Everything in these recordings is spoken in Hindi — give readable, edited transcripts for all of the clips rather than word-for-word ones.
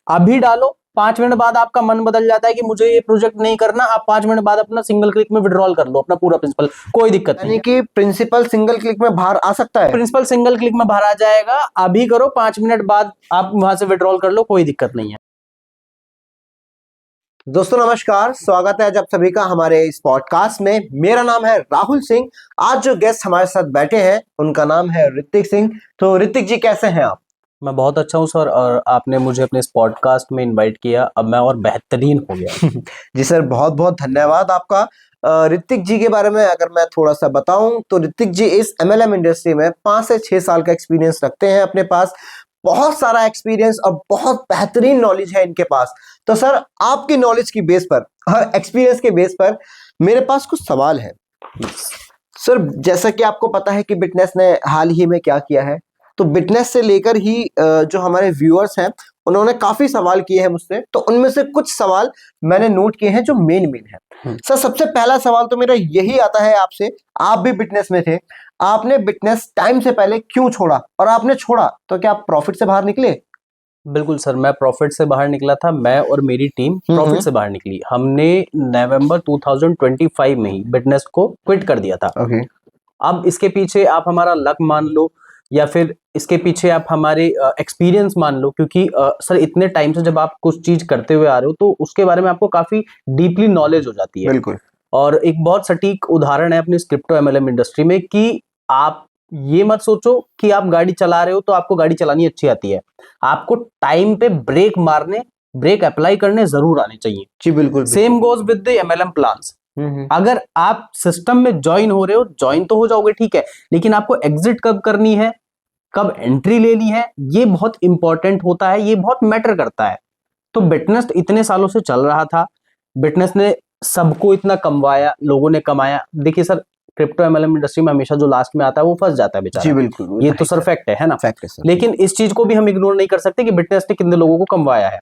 अभी डालो, 5 मिनट बाद आपका मन बदल जाता है कि मुझे ये प्रोजेक्ट नहीं करना, आप 5 मिनट बाद अपना सिंगल क्लिक में विड्रॉल कर लो अपना पूरा प्रिंसिपल, कोई दिक्कत नहीं यानी कि प्रिंसिपल सिंगल क्लिक में बाहर आ सकता है। प्रिंसिपल सिंगल क्लिक में बाहर आ जाएगा। अभी करो, 5 मिनट बाद आप वहां से विड्रॉल कर लो, कोई दिक्कत नहीं है। दोस्तों नमस्कार, स्वागत है आज आप सभी का हमारे इस पॉडकास्ट में। मेरा नाम है राहुल सिंह। आज जो गेस्ट हमारे साथ बैठे हैं उनका नाम है ऋतिक सिंह। तो ऋतिक जी कैसे हैं आप? मैं बहुत अच्छा हूँ सर, और आपने मुझे अपने इस पॉडकास्ट में इनवाइट किया, अब मैं और बेहतरीन हो गया। जी सर, बहुत बहुत धन्यवाद आपका। ऋतिक जी के बारे में अगर मैं थोड़ा सा बताऊं तो ऋतिक जी इस MLM इंडस्ट्री में 5 से 6 साल का एक्सपीरियंस रखते हैं अपने पास। बहुत सारा एक्सपीरियंस और बहुत बेहतरीन नॉलेज है इनके पास। तो सर, आपकी नॉलेज की बेस पर और एक्सपीरियंस के बेस पर मेरे पास कुछ सवाल है। सर, जैसा कि आपको पता है कि बिटनेस ने हाल ही में क्या किया है, तो बिटनेस से लेकर ही जो हमारे व्यूअर्स हैं उन्होंने काफी सवाल किए हैं मुझसे, तो उनमें से कुछ सवाल मैंने नोट किए हैं जो मेन है। सर, सबसे पहला सवाल तो मेरा यही आता है आपसे। आप भी बिटनेस में थे, आपने बिटनेस टाइम से पहले क्यों छोड़ा, और आपने छोड़ा तो क्या आप प्रॉफिट से बाहर निकले? बिल्कुल सर, मैं प्रॉफिट से बाहर निकला था। मैं और मेरी टीम प्रॉफिट से बाहर निकली। हमने नवंबर 2025 में ही बिटनेस को क्विट कर दिया था। ओके। अब इसके पीछे आप हमारा लक मान लो, या फिर इसके पीछे आप हमारे एक्सपीरियंस मान लो, क्योंकि सर इतने टाइम से जब आप कुछ चीज करते हुए आ रहे हो तो उसके बारे में आपको काफी डीपली नॉलेज हो जाती है। बिल्कुल। और एक बहुत सटीक उदाहरण है अपनी क्रिप्टो MLM इंडस्ट्री में कि आप ये मत सोचो कि आप गाड़ी चला रहे हो तो आपको गाड़ी चलानी अच्छी आती है। आपको टाइम पे ब्रेक मारने, ब्रेक अप्लाई करने जरूर आने चाहिए। जी बिल्कुल। Same goes with the MLM plans. अगर आप सिस्टम में ज्वाइन हो रहे हो, ज्वाइन तो हो जाओगे ठीक है, लेकिन आपको एग्जिट कब करनी है, कब एंट्री लेनी है, ये बहुत इंपॉर्टेंट होता है, ये बहुत मैटर करता है। तो बिटनेस इतने सालों से चल रहा था, बिटनेस ने सबको इतना कमवाया, लोगों ने कमाया। देखिए सर, क्रिप्टो MLM इंडस्ट्री में हमेशा जो लास्ट में आता है वो फंस जाता है बेचारा। जी बिल्कुल, ये तो सर फैक्ट है ना। फैक्ट है सर। लेकिन इस चीज को भी हम इग्नोर नहीं कर सकते कि बिटनेस ने कितने लोगों को कमवाया है।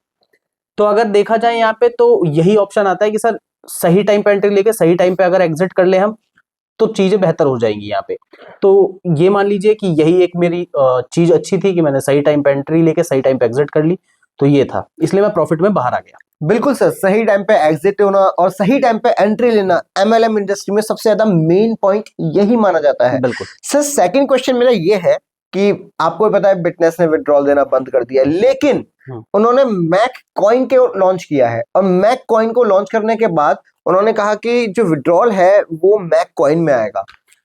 तो अगर देखा जाए यहाँ पे तो यही ऑप्शन आता है कि सर सही टाइम पे एंट्री लेके सही टाइम पे अगर एग्जिट कर ले हम, तो चीजें बेहतर हो जाएंगी यहाँ पे। तो ये मान लीजिए कि यही एक मेरी चीज अच्छी थी कि मैंने सही टाइम पे एंट्री लेके सही टाइम पे एग्जिट कर ली, तो ये था, इसलिए मैं प्रॉफिट में बाहर आ गया। बिल्कुल सर, सही टाइम पे एग्जिट होना और सही टाइम पे एंट्री लेना MLM इंडस्ट्री में सबसे ज्यादा मेन पॉइंट यही माना जाता है। बिल्कुल सर, सेकंड क्वेश्चन मेरा ये है कि आपको पता है बिटनेस ने विड्रॉल देना बंद कर दिया, लेकिन उन्होंने मैक कॉइन के लॉन्च किया है, और मैक कॉइन को लॉन्च करने के बाद उन्होंने कहा कि जो विड्रॉल है वो मैक कॉइन में आएगा।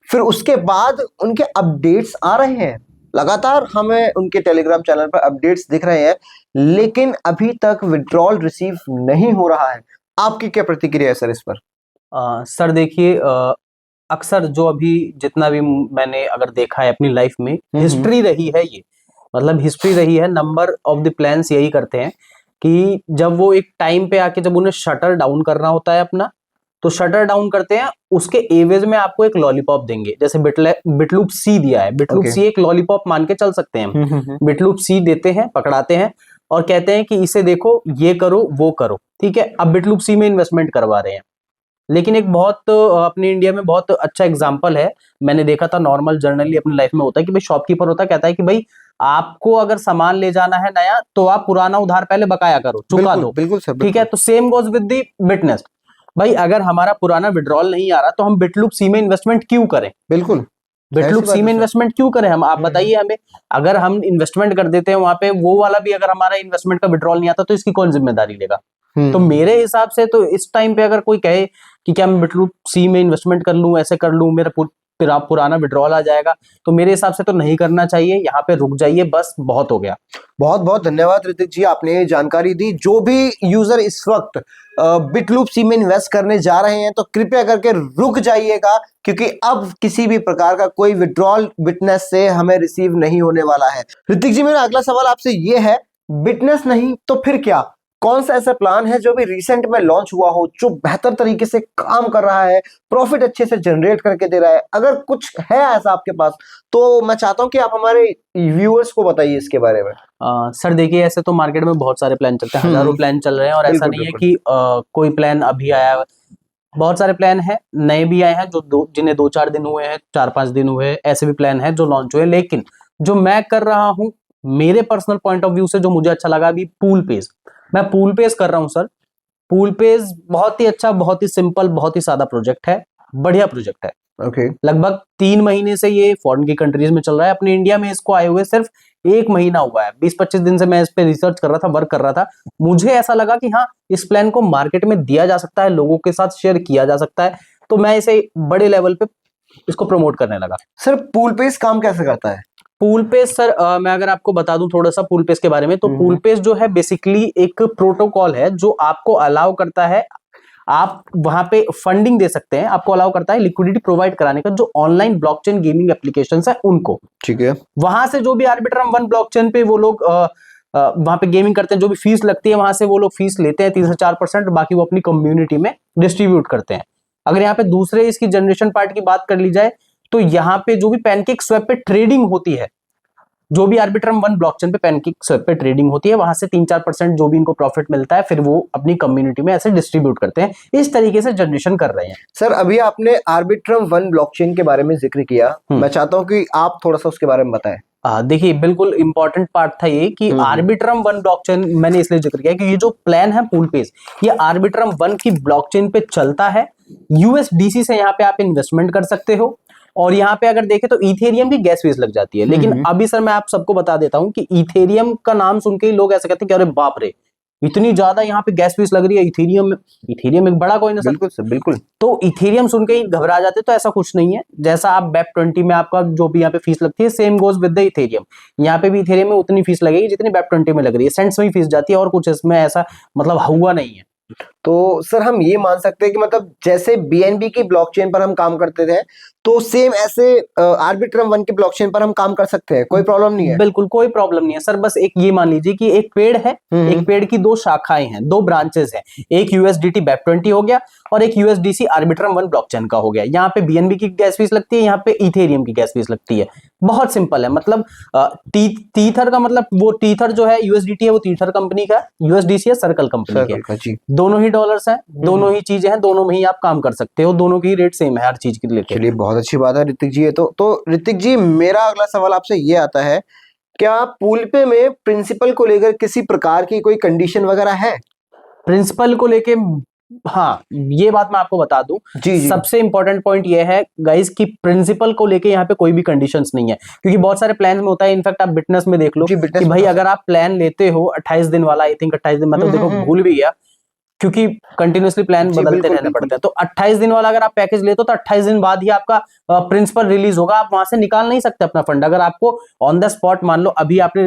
फिर उसके बाद उनके अपडेट्स आ रहे हैं, लगातार हमें उनके टेलीग्राम चैनल पर अपडेट्स दिख रहे हैं, लेकिन अभी तक विड्रॉल रिसीव नहीं हो रहा है। आपकी क्या प्रतिक्रिया है सर इस पर? सर देखिए, अक्सर जो अभी जितना भी मैंने अगर देखा है अपनी लाइफ में, हिस्ट्री रही है ये, मतलब हिस्ट्री रही है। नंबर ऑफ द प्लान्स यही करते हैं कि जब वो एक टाइम पे आके जब उन्हें शटर डाउन करना होता है अपना, तो शटर डाउन करते हैं, उसके एवेज में आपको एक लॉलीपॉप देंगे। जैसे बिटलूप सी दिया है, बिटलूप सी एक लॉलीपॉप मान के चल सकते हैं हम। बिटलूप सी देते हैं, पकड़ाते हैं और कहते हैं कि इसे देखो, ये करो, वो करो, ठीक है। अब बिटलूप सी में इन्वेस्टमेंट करवा रहे हैं। लेकिन एक बहुत अपने इंडिया में बहुत अच्छा एग्जांपल है, मैंने देखा था, नॉर्मल जर्नली अपनी लाइफ में होता है कि भाई शॉपकीपर होता है, कहता है कि भाई आपको अगर सामान ले जाना है नया तो आप पुराना उधार पहले बकाया करो, चुका दो। बिल्कुल सर, ठीक है, तो सेम गोज विद द बिटनेस। भाई अगर हमारा पुराना विड्रॉल नहीं आ रहा तो हम बिटलूप सी में इन्वेस्टमेंट क्यों करें? बिल्कुल, बिटलूप सी में इन्वेस्टमेंट क्यों करें हम, आप बताइए हमें। अगर हम इन्वेस्टमेंट कर देते हैं वहां पे, वो वाला भी अगर हमारा इन्वेस्टमेंट का विड्रॉल नहीं आता तो इसकी कौन जिम्मेदारी लेगा? तो मेरे हिसाब से तो इस टाइम पे अगर कोई कहे कि क्या मैं बिटलूप सी में इन्वेस्टमेंट कर लूं, ऐसे कर लूं, मेरा पुराना विड्रॉल आ जाएगा, तो मेरे हिसाब से तो नहीं करना चाहिए। यहाँ पे रुक जाइए, बस बहुत हो गया। बहुत बहुत धन्यवाद ऋतिक जी, आपने ये जानकारी दी। जो भी यूजर इस वक्त बिटलूप सी में इन्वेस्ट करने जा रहे हैं तो कृपया करके रुक जाइएगा, क्योंकि अब किसी भी प्रकार का कोई विड्रॉल बिटनेस से हमें रिसीव नहीं होने वाला है। ऋतिक जी, मेरा अगला सवाल आपसे ये है, बिटनेस नहीं तो फिर क्या? कौन सा ऐसा प्लान है जो भी रिसेंट में लॉन्च हुआ हो, जो बेहतर तरीके से काम कर रहा है, प्रॉफिट अच्छे से जनरेट करके दे रहा है? अगर कुछ है ऐसा आपके पास तो मैं चाहता हूं कि आप हमारे व्यूअर्स को बताइए इसके बारे में। सर देखिए, ऐसे तो मार्केट में बहुत सारे प्लान चलते हैं, हजारों प्लान चल रहे हैं, और ऐसा नहीं है कि कोई प्लान अभी आया है। बहुत सारे प्लान हैं, नए भी आए हैं जो जिन्हें 2-4 दिन हुए हैं, 4-5 दिन हुए हैं, ऐसे भी प्लान हैं जो लॉन्च हुए। लेकिन जो मैं कर रहा हूँ मेरे पर्सनल पॉइंट ऑफ व्यू से जो मुझे अच्छा लगा अभी पूल पेज, मैं पूल पेज कर रहा हूं सर। पूल पेज बहुत ही अच्छा, बहुत ही सिंपल, बहुत ही सादा प्रोजेक्ट है, बढ़िया प्रोजेक्ट है। ओके। लगभग 3 महीने से ये फॉरेन की कंट्रीज में चल रहा है, अपने इंडिया में इसको आए हुए सिर्फ 1 महीना हुआ है। 20-25 दिन से मैं इस पे रिसर्च कर रहा था, वर्क कर रहा था। मुझे ऐसा लगा कि हाँ, इस प्लान को मार्केट में दिया जा सकता है, लोगों के साथ शेयर किया जा सकता है, तो मैं इसे बड़े लेवल पे इसको प्रमोट करने लगा। सर पूल पेज काम कैसे करता है? पूल पेज सर, मैं अगर आपको बता दूं थोड़ा सा पूल पेज के बारे में, तो पूल पेज जो है बेसिकली एक प्रोटोकॉल है जो आपको अलाउ करता है, आप वहां पे फंडिंग दे सकते हैं, आपको अलाउ करता है लिक्विडिटी प्रोवाइड कराने का, जो ऑनलाइन ब्लॉकचेन गेमिंग एप्लीकेशंस है उनको। ठीक है। वहां से जो भी आर्बिट्रम 1 ब्लॉकचेन पे वो लोग वहां पे गेमिंग करते हैं, जो भी फीस लगती है वहां से वो लोग फीस लेते हैं 3 से 4%, बाकी वो अपनी कम्युनिटी में डिस्ट्रीब्यूट करते हैं। अगर यहाँ पे दूसरे इसकी जनरेशन पार्ट की बात कर ली जाए, तो यहाँ पे जो भी पैनकेक स्वैप पे ट्रेडिंग होती है, जो भी आर्बिट्रम 1 ब्लॉकचेन पे पैनकेक स्वैप पे ट्रेडिंग होती है, वहां से 3-4% जो भी इनको प्रॉफिट मिलता है, फिर वो अपनी कम्युनिटी में ऐसे डिस्ट्रीब्यूट करते हैं। इस तरीके से जनरेशन कर रहे हैं। सर अभी आपने आर्बिट्रम 1 ब्लॉकचेन के बारे में जिक्र किया, मैं चाहता हूं कि आप थोड़ा सा उसके बारे में बताएं। देखिए, बिल्कुल इंपॉर्टेंट पार्ट था ये कि आर्बिट्रम 1 ब्लॉकचेन मैंने इसलिए जिक्र किया कि ये जो प्लान है पूल पेज, ये आर्बिट्रम 1 की ब्लॉकचेन पे चलता है। यूएसडीसी से यहाँ पे आप इन्वेस्टमेंट कर सकते हो, और यहाँ पे अगर देखें तो इथेरियम की गैस फीस लग जाती है। लेकिन अभी सर मैं आप सबको बता देता हूँ कि इथेरियम का नाम सुन के ही लोग ऐसे कहते हैं कि अरे बाप रे, इतनी ज्यादा यहाँ पे गैस फीस लग रही है इथेरियम में। इथेरियम एक बड़ा कॉइन है सर। बिल्कुल सर, बिल्कुल। तो इथेरियम सुन के ही घबरा जाते, तो ऐसा कुछ नहीं है। जैसा आप BEP20 में आपका जो भी यहाँ पे फीस लगती है, same goes with the Ethereum. यहाँ पे भी इथेरियम में उतनी फीस लगेगी जितनी BEP20 में लग रही है, सेंट्स में ही फीस जाती है, और कुछ इसमें ऐसा मतलब हुआ नहीं है। तो सर हम ये मान सकते हैं कि मतलब जैसे बीएनबी की ब्लॉकचेन पर हम काम करते थे, तो सेम ऐसे आर्बिट्रम 1 की ब्लॉकचेन पर हम काम कर सकते हैं, कोई प्रॉब्लम नहीं है? बिल्कुल कोई प्रॉब्लम नहीं है सर। बस एक ये मान लीजिए कि एक पेड़ है, एक पेड़ की 2 शाखाएं हैं, 2 ब्रांचेस हैं। एक यूएसडीटी BEP20 हो गया और एक यूएसडीसी आर्बिट्रम 1 ब्लॉकचेन का हो गया। यहाँ पे बीएनबी की गैस फीस लगती है, यहाँ पे इथेरियम की गैस फीस लगती है। बहुत सिंपल है। मतलब टीथर का मतलब, वो टीथर जो है यूएसडीटी है वो टीथर कंपनी का, यूएसडीसी है सर्कल कंपनी की है। दोनों ही डॉलर्स हैं, दोनों ही चीजें हैं, दोनों में ही आप काम कर सकते हो, दोनों की रेट सेम है हर चीज के लिए। चलिए बहुत अच्छी बात है ऋतिक जी। तो ऋतिक जी, मेरा अगला सवाल आपसे ये आता है, क्या पूल पे में प्रिंसिपल को लेकर किसी प्रकार की कोई कंडीशन वगैरह है? प्रिंसिपल को लेके, हाँ, ये बात मैं आपको बता दूं। जी। सबसे इंपॉर्टेंट पॉइंट ये है गाइस कि प्रिंसिपल को लेके यहाँ पे कोई भी कंडीशंस नहीं है, क्योंकि बहुत सारे प्लान में होता है। इनफैक्ट आप बिटनेस में देख लो कि भाई अगर आप प्लान लेते हो 28 दिन वाला, आई थिंक 28 दिन, मतलब देखो भूल भी गया क्योंकि कंटिन्यूसली प्लान बदलते रहने पड़ते हैं। तो 28 दिन वाला अगर आप पैकेज लेते हो तो 28 दिन बाद ही आपका प्रिंसिपल रिलीज होगा, आप वहां से निकाल नहीं सकते अपना फंड। अगर आपको ऑन द स्पॉट, मान लो अभी आपने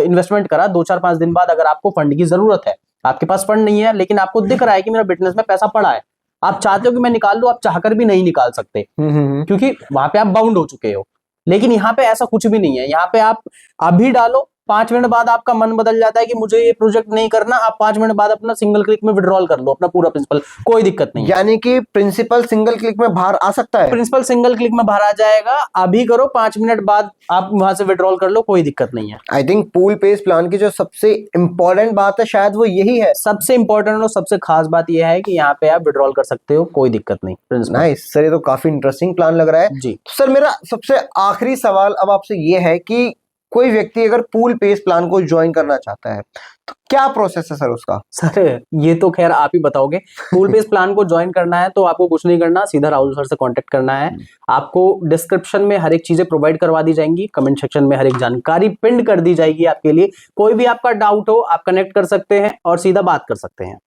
इन्वेस्टमेंट करा, 2-4-5 दिन बाद अगर आपको फंड की जरूरत है, आपके पास फंड नहीं है लेकिन आपको दिख रहा है कि मेरा बिजनेस में पैसा पड़ा है, आप चाहते हो कि मैं निकाल लूं, आप चाहकर भी नहीं निकाल सकते क्योंकि वहां पे आप बाउंड हो चुके हो। लेकिन यहाँ पे ऐसा कुछ भी नहीं है। यहाँ पे आप अभी डालो, 5 मिनट बाद आपका मन बदल जाता है कि मुझे ये प्रोजेक्ट नहीं करना, आप 5 मिनट बाद अपना सिंगल क्लिक में विड्रॉल कर लो अपना पूरा प्रिंसिपल, कोई दिक्कत नहीं। यानी कि प्रिंसिपल सिंगल क्लिक में बाहर आ सकता है? प्रिंसिपल सिंगल क्लिक में बाहर आ जाएगा, अभी करो, 5 मिनट बाद आप वहां से विड्रॉल कर लो, कोई दिक्कत नहीं है। I think pool page plan की जो सबसे इंपॉर्टेंट बात है शायद वो यही है। सबसे इंपॉर्टेंट और सबसे खास बात यह है कि यहाँ पे आप विड्रॉल कर सकते हो, कोई दिक्कत नहीं। नाइस सर, ये तो काफी इंटरेस्टिंग प्लान लग रहा है जी। तो सर मेरा सबसे आखिरी सवाल अब आपसे ये है कि कोई व्यक्ति अगर पूल पेज प्लान को ज्वाइन करना चाहता है तो क्या प्रोसेस है सर उसका? सर ये तो खैर आप ही बताओगे। पूल पेज प्लान को ज्वाइन करना है तो आपको कुछ नहीं करना, सीधा राहुल सर से कांटेक्ट करना है। आपको डिस्क्रिप्शन में हर एक चीजें प्रोवाइड करवा दी जाएंगी, कमेंट सेक्शन में हर एक जानकारी पिन कर दी जाएगी आपके लिए। कोई भी आपका डाउट हो आप कनेक्ट कर सकते हैं और सीधा बात कर सकते हैं।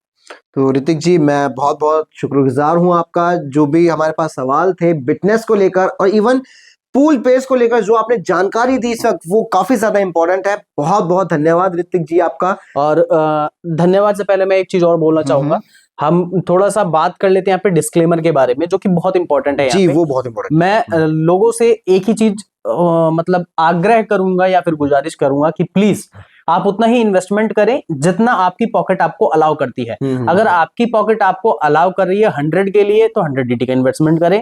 तो ऋतिक जी, मैं बहुत बहुत शुक्रगुजार हूं आपका। जो भी हमारे पास सवाल थे बिटनेस को लेकर और इवन पूल पेज को लेकर जो आपने जानकारी दी इस वक्त, वो काफी ज्यादा इंपॉर्टेंट है। बहुत बहुत धन्यवाद ऋतिक जी आपका। और धन्यवाद से पहले मैं एक चीज और बोलना चाहूंगा। हम थोड़ा सा बात कर लेते हैं यहाँ पे डिस्क्लेमर के बारे में, जो कि बहुत इंपॉर्टेंट है। जी, वो बहुत इंपॉर्टेंट। मैं लोगों से एक ही चीज मतलब आग्रह करूंगा या फिर गुजारिश करूंगा कि प्लीज आप उतना ही इन्वेस्टमेंट करें जितना आपकी पॉकेट आपको अलाउ करती है। अगर आपकी पॉकेट आपको अलाउ कर रही है 100 के लिए तो 100 DT का इन्वेस्टमेंट करें,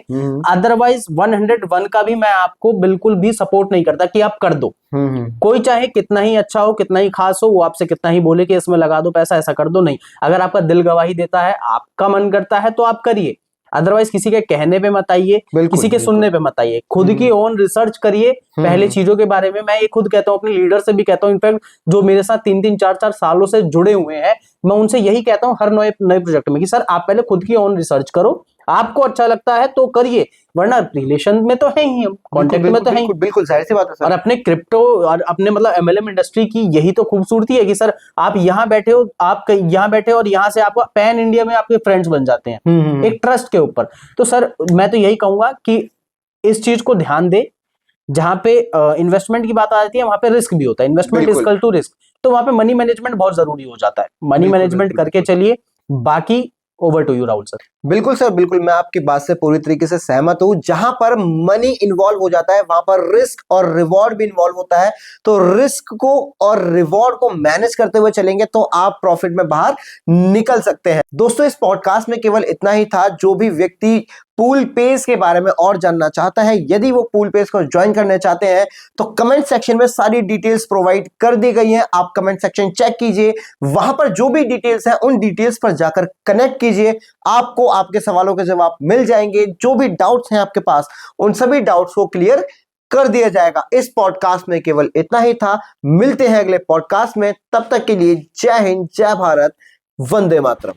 अदरवाइज 101 का भी मैं आपको बिल्कुल भी सपोर्ट नहीं करता कि आप कर दो। कोई चाहे कितना ही अच्छा हो, कितना ही खास हो, वो आपसे कितना ही बोले कि इसमें लगा दो पैसा, ऐसा कर दो, नहीं। अगर आपका दिल गवाही देता है, आपका मन करता है तो आप करिए। अदरवाइज किसी के कहने पे मत आइए, बिल्कुल, किसी के बिल्कुल। सुनने पे मत आइए, खुद की ओन रिसर्च करिए पहले चीजों के बारे में। मैं ये खुद कहता हूँ, अपने लीडर से भी कहता हूँ, इनफैक्ट जो मेरे साथ 3-3 4-4 सालों से जुड़े हुए हैं, मैं उनसे यही कहता हूँ हर नए नए प्रोजेक्ट में कि सर आप पहले खुद की ओन रिसर्च करो, आपको अच्छा लगता है तो करिए, वरना रिलेशन में तो है ही, हम कांटेक्ट में तो है ही। बिल्कुल बिल्कुल जाहिर सी बात है और सर। अपने क्रिप्टो और अपने मतलब एमएलएम इंडस्ट्री की यही तो खूबसूरती है कि सर आप यहाँ बैठे हो, आप यहाँ बैठे हो और यहाँ से आपका पैन इंडिया में आपके फ्रेंड्स बन जाते हैं एक ट्रस्ट के ऊपर। तो सर मैं तो यही कहूंगा कि इस चीज को ध्यान दे, जहां पे इन्वेस्टमेंट की बात आ जाती है वहां पे रिस्क भी होता है, इन्वेस्टमेंट बिल्कुल इक्वल टू रिस्क, तो वहां पे मनी मैनेजमेंट बहुत जरूरी हो जाता है। मनी बिल्कुल मैनेजमेंट बिल्कुल करके बिल्कुल चलिए, बाकी over to you Rahul sir. बिल्कुल सर, बिल्कुल मैं आपकी बात से पूरी तरीके से सहमत हूं। जहां पर मनी इन्वॉल्व हो जाता है वहां पर रिस्क और रिवॉर्ड भी इन्वॉल्व होता है, तो रिस्क को और रिवॉर्ड को मैनेज करते हुए चलेंगे तो आप प्रॉफिट में बाहर निकल सकते हैं। दोस्तों इस पॉडकास्ट में केवल इतना ही था। जो भी व्यक्ति पूल पेज के बारे में और जानना चाहता है, यदि वो पूल पेज को ज्वाइन करना चाहते हैं, तो कमेंट सेक्शन में सारी डिटेल्स प्रोवाइड कर दी गई हैं। आप कमेंट सेक्शन चेक कीजिए, वहां पर जो भी डिटेल्स हैं उन डिटेल्स पर जाकर कनेक्ट कीजिए, आपको आपके सवालों के जवाब मिल जाएंगे। जो भी डाउट्स हैं आपके पास, उन सभी डाउट्स को क्लियर कर दिया जाएगा। इस पॉडकास्ट में केवल इतना ही था। मिलते हैं अगले पॉडकास्ट में, तब तक के लिए जय हिंद, जय भारत, वंदे मातरम।